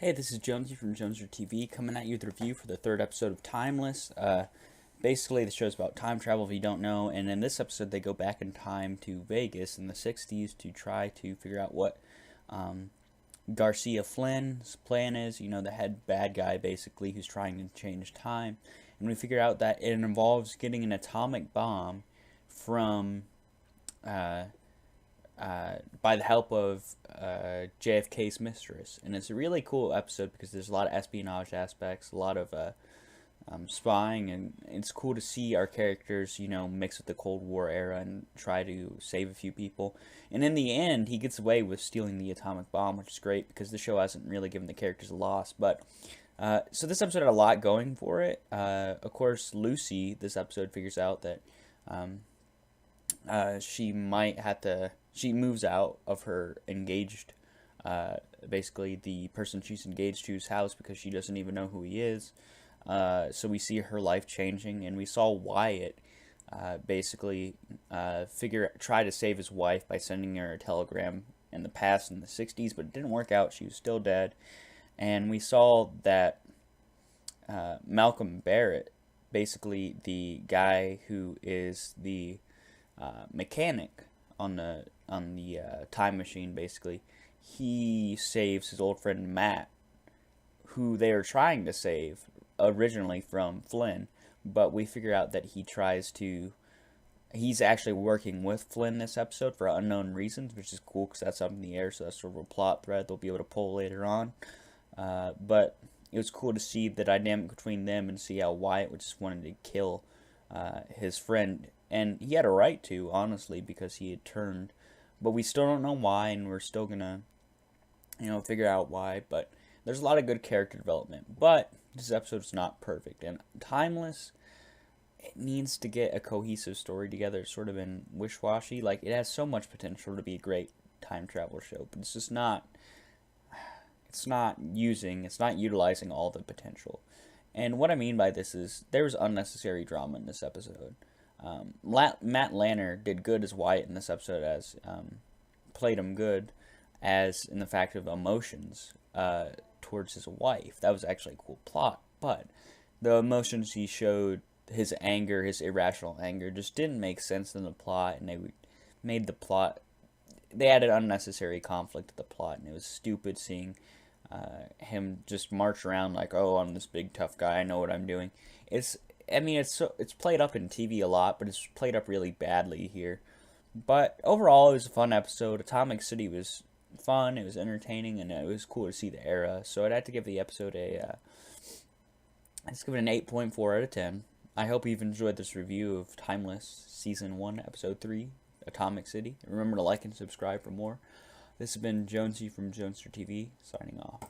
Hey, this is Jonesy from Joneser TV coming at you with a review for the third episode of Timeless. Basically, the show's about time travel if you don't know, and in this episode, they go back in time to Vegas in the 60s to try to figure out what Garcia Flynn's plan is, the head bad guy basically who's trying to change time. And we figure out that it involves getting an atomic bomb from by the help of JFK's Mistress. And it's a really cool episode because there's a lot of espionage aspects, a lot of spying, and it's cool to see our characters, mix with the Cold War era and try to save a few people. And in the end, he gets away with stealing the atomic bomb, which is great because the show hasn't really given the characters a loss. But so this episode had a lot going for it. Of course, Lucy, this episode figures out that she might have to. She moves out of her engaged, basically the person she's engaged to's house because she doesn't even know who he is. So we see her life changing, and we saw Wyatt basically try to save his wife by sending her a telegram in the past in the 60s, but it didn't work out. She was still dead. And we saw that Malcolm Barrett, basically the guy who is the mechanic on the time machine, basically, he saves his old friend Matt, who they are trying to save originally from Flynn, but we figure out that he's actually working with Flynn this episode for unknown reasons, which is cool because that's up in the air, so that's sort of a plot thread they'll be able to pull later on. But it was cool to see the dynamic between them and see how Wyatt just wanted to kill his friend, and he had a right to, honestly, because he had turned, but we still don't know why, and we're still gonna, figure out why. But there's a lot of good character development, but this episode's not perfect, and Timeless, it needs to get a cohesive story together. It's sort of been wish-washy. Like, it has so much potential to be a great time travel show, but it's just not. It's not utilizing all the potential. And what I mean by this is there was unnecessary drama in this episode. Matt Lanner did good as Wyatt in this episode, as played him good as in the fact of emotions towards his wife. That was actually a cool plot, but the emotions he showed, his anger, his irrational anger, just didn't make sense in the plot, and they added unnecessary conflict to the plot, and it was stupid seeing him just march around like, oh, I'm this big tough guy, I know what I'm doing. It's played up in TV a lot, but it's played up really badly here. But overall, it was a fun episode. Atomic City was fun, it was entertaining, and it was cool to see the era. So I'd have to give the episode let's give it an 8.4 out of 10. I hope you've enjoyed this review of Timeless Season 1, Episode 3, Atomic City. Remember to like and subscribe for more. This has been Jonesy from Joneser TV, signing off.